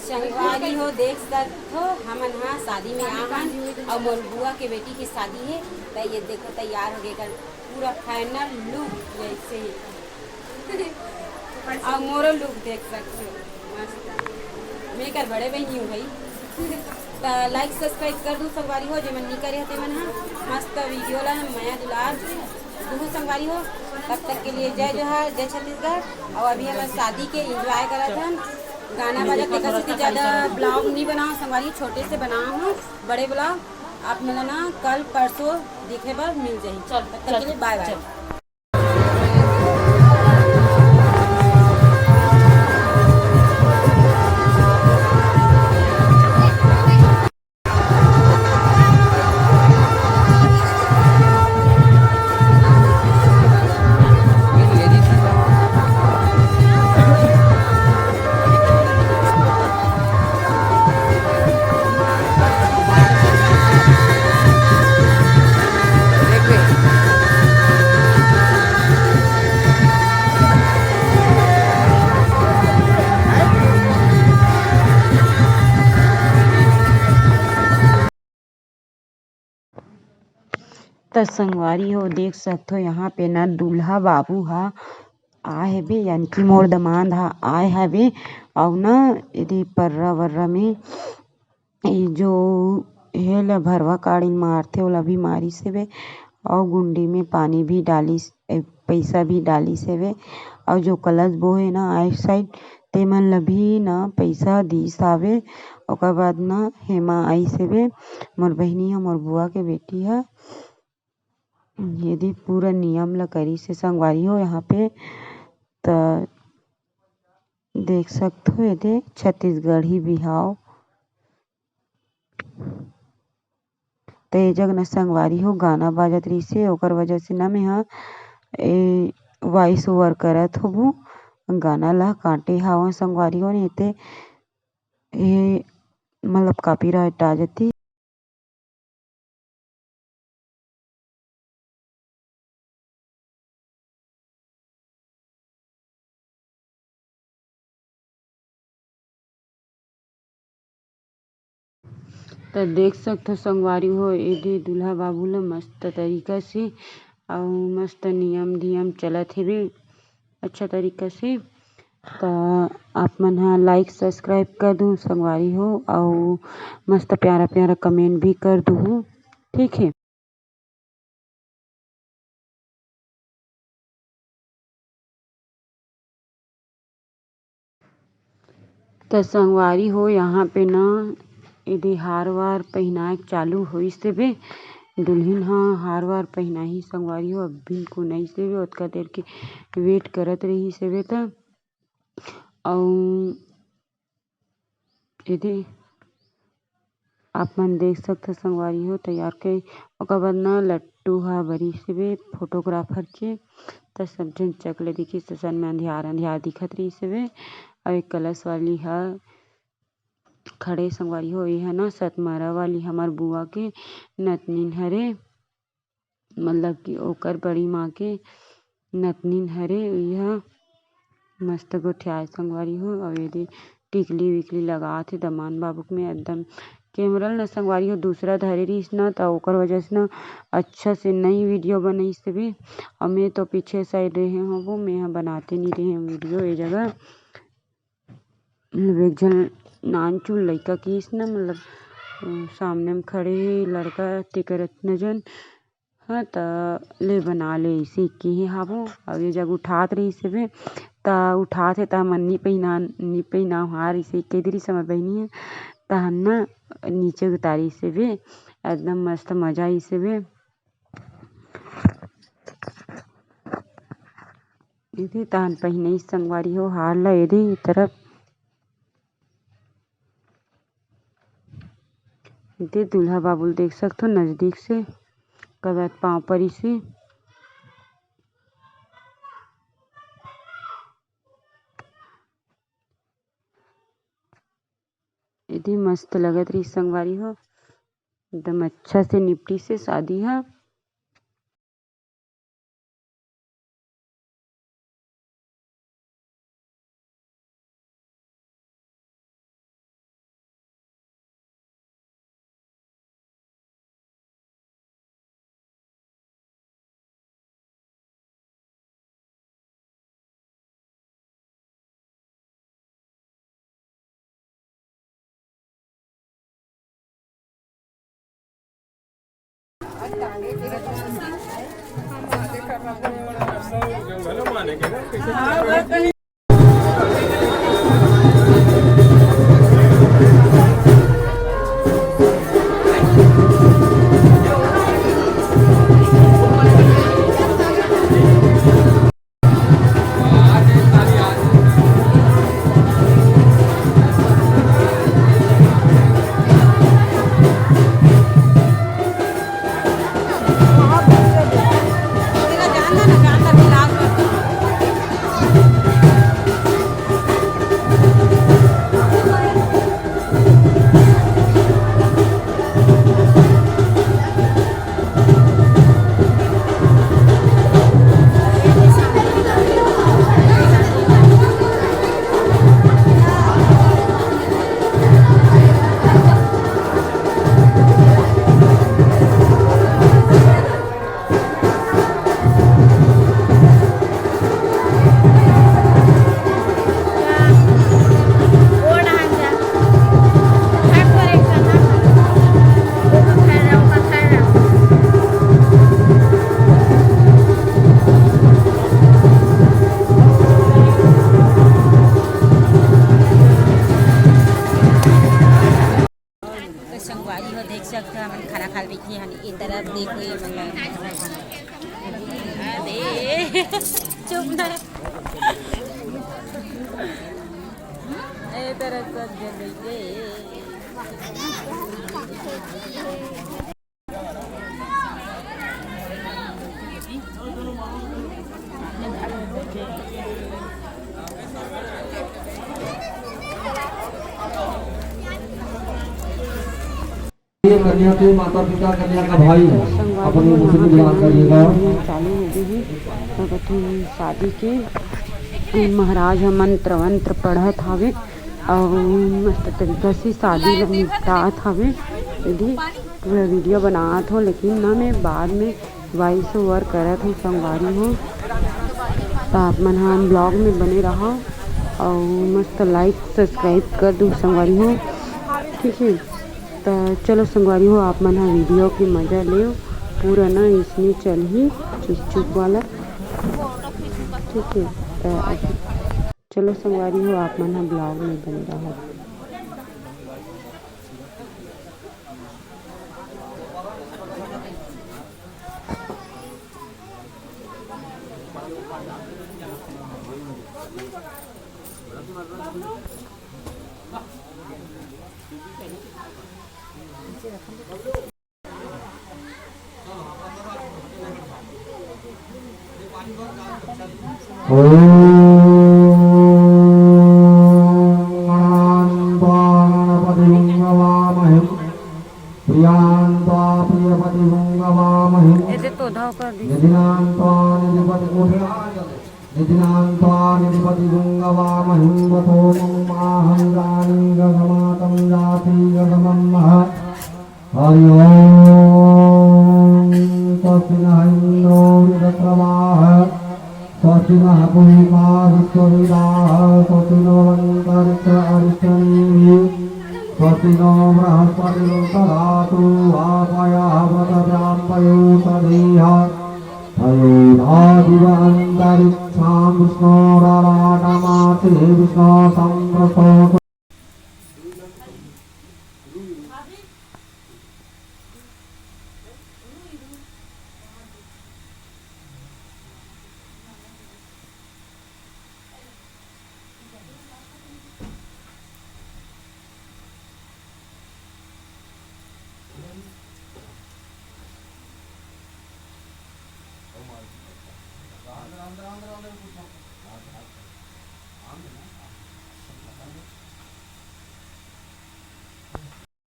संगवारी हो देख सकते हो हमन हाँ शादी में आहन और मोर बुआ के बेटी की शादी है। तो ये देखो तैयार हो गए पूरा फाइनल लुक जैसे और मोरो लुक देख सकते हो मस्त। मैं कर बड़े बहनी हूँ भाई। तो लाइक सब्सक्राइब कर दूँ संगवारी हो जो मन नहीं करे थे मन हाँ मस्त वीडियो ला माया दुलार दूँ संगवारी हो। तब तक के लिए जय जोहार जय छत्तीसगढ़। और अभी हम शादी के इंजॉय करा था गाना बजा के कैसे ज़्यादा ब्लॉग नहीं बनाओ संगवारी छोटे से बना हूँ बड़े ब्लॉग आप मिलना कल परसों दिखे बार मिल जाए। तब तक के लिए बाय बाय। त संगवारी हो देख सकते हो यहाँ पे ना दूल्हा बाबू हा आए हवे यानी कि मोर दमाद हा आए हवे और ना यदि पर्रा वर्रा में जो हेला भरवा काड़ी मारथे ओला भी मारिस हेवे और गुंडी में पानी भी डालिस पैसा भी डालिस हेवे और जो कलश बो है ना आइट साइड ते मन ला भी ना पैसा दिस हावे। ओकर बाद ना हेमा आइस हेवे मोर बहिनी हा मोर बुआ के बेटी हा यदि पूरा नियम ला करी से संगवारी हो यहाँ पे तो देख सकते हो यदि छत्तीसगढ़ी बिहाव तो ये जग न संगवारी हो गाना बाजत रही से ओकर वजह से ना मैं हाँ वॉइस ओवर करत होबू गाना ला काटे हवा संगवारी हो नहीं ते ये मतलब कॉपीराइट आ जाती। तो देख सकते हो संगवारी हो यदि दूल्हा बाबू ला मस्त तरीका से और मस्त नियम धियम चलत हेवे अच्छा तरीका से। तो आप मन हाँ लाइक सब्सक्राइब कर दूँ संगवारी हो और मस्त प्यारा प्यारा कमेंट भी कर दूँ ठीक है। तो संगवारी हो यहाँ पे ना यदि हार वार पहनाए चालू होइस हेवे दुल्हन हाँ हार वार पहनाही संगवारी हो अभी को नहीं सेवे उतका देर के वेट करत रही सेवे त और यदि आप मन देख सकते संगवारी हो तैयार के ओकर बाद ना लट्टू हा बरी सेवे फोटोग्राफर के त सब जन चकले दिखी ससन में अंधियार अंधियार दिखत रही सेवे और एक कलश वाली हा खड़े संगवारी हो ये है ना सतमारा वाली हमार बुआ के नतनीन हरे मतलब कि ओकर बड़ी माँ के नतनीन हरे यह मस्त गोठियाए संगवारी हो और यदि टिकली विकली लगा थे दमान बाबू में एकदम कैमरा न संगवारी हो दूसरा धरे रहीस ना तो ओकर वजह से ना अच्छा से नई वीडियो बनाई से और मैं तो पीछे साइड रहे हूँ वो मैं बनाते नहीं रहे वीडियो ये जगह एक जन नानचू लड़का किस ना मतलब सामने में खड़े लड़का टिकरत न जन हाँ तो ले बना ले इसी की ही हाबो और ये जग उठात रही से ता उठात है ता मन नी पहिना हार इसे के दरी समझ बहनी है तहन ना नीचे उतारी से वे एकदम मस्त मजा आई से वे यदि तहन पहिने संगवारी हो हार ला यदि तरफ यदि दूल्हा बाबुल देख सकते हो नज़दीक से कब पाँव परी से यदि मस्त लगत रही संगवारी हो एकदम अच्छा से निपटी से शादी है। देख सकते हैं हम खाना खा बैठी हन ई तरफ देखो ये अरे चुप ना ए तरफ सब जल्दी कन्या के माता पिता कन्या का भाई अपने मुझे याद करिएगा। चालू हो गई है शादी के महाराज मंत्र वंत्र पढ़त हवे और मस्त तरीका से शादी ला निपटात हवे। यदि पूरा वीडियो बनात हो लेकिन ना मैं बाद में वॉइस ओवर करत हूँ संगवारी हो तो आप मन हम ब्लॉग में बने रहो और मस्त लाइक सब्सक्राइब कर दूँ संगवारी हो। ठीक है तो चलो संगवारी हो आप मन वीडियो की मज़ा ले पूरा ना इसमें चल ही चुप वाला। ठीक है तो चलो संगवारी हो आप मन ब्लॉग में बने रहो।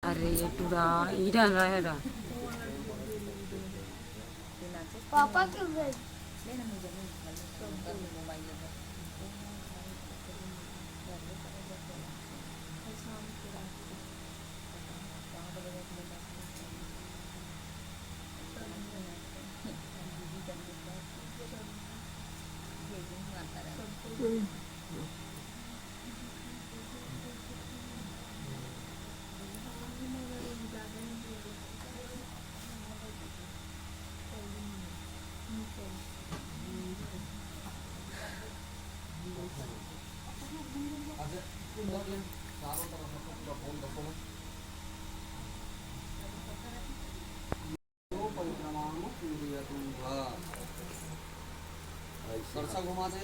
अरे ये पूरा इधर रहेगा पापा क्यों गए? सरसा घुमा दे।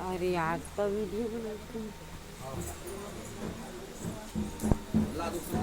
अरे आज तो वीडियो बनाते हैं। ला दूसरा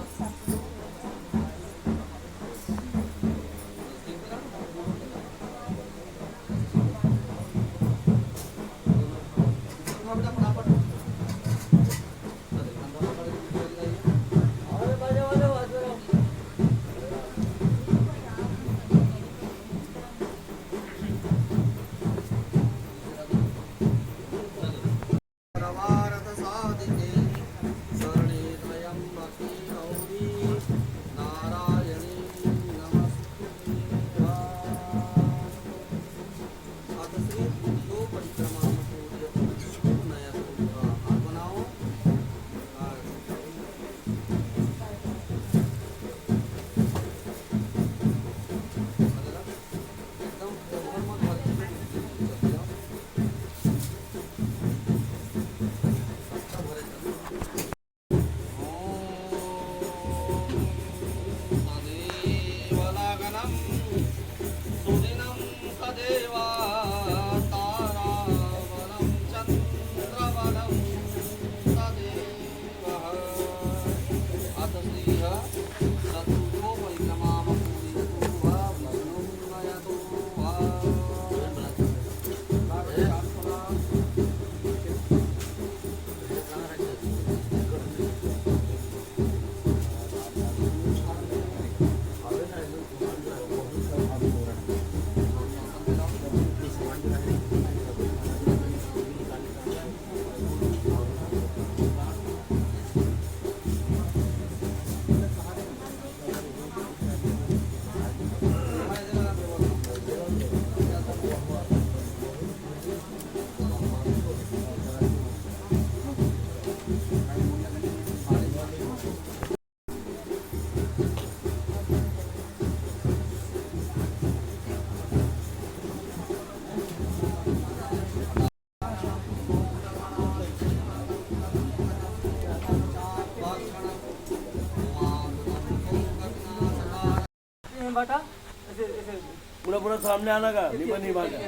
पूरा पूरा सामने आना का निबन नहीं बांटा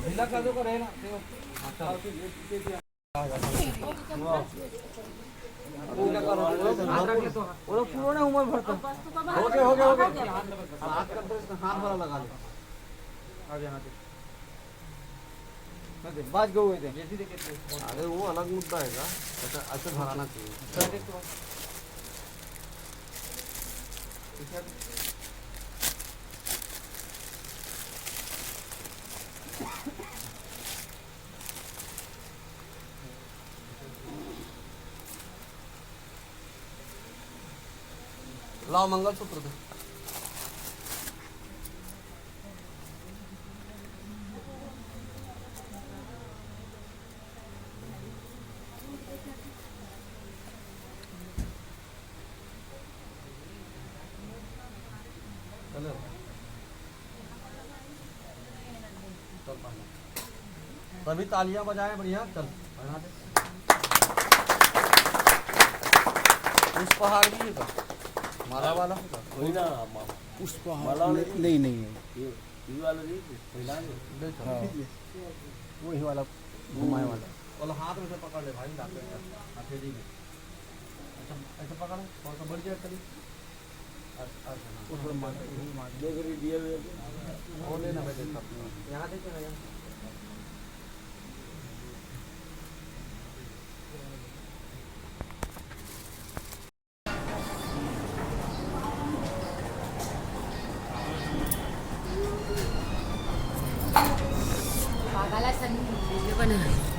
ढीला कर दो करे ना वो लोग पुराने उम्र भरता हो गया हाथ कर दो हाथ वाला लगा लो आगे हाथ बाज गए हुए थे अरे वो अलग मुद्दा है का ऐसा ऐसे भराना चाहिए लाओ मंगलसूत्र दे चलो चल पाना सभी तालियां बजाएं बढ़िया चल बना दे उस पहाड़ भी है का माला वाला होगा वही ना पुष्प माला नहीं नहीं है ये वाला नहीं पहला वही वाला घुमाए वाला वाला हाथ में से पकड़ ले भाई लाते हैं हथेली में ऐसा ऐसा पकड़ थोड़ा सा बढ़ जाए कभी देख रही दिया और लेना भाई यहाँ देखे ना बना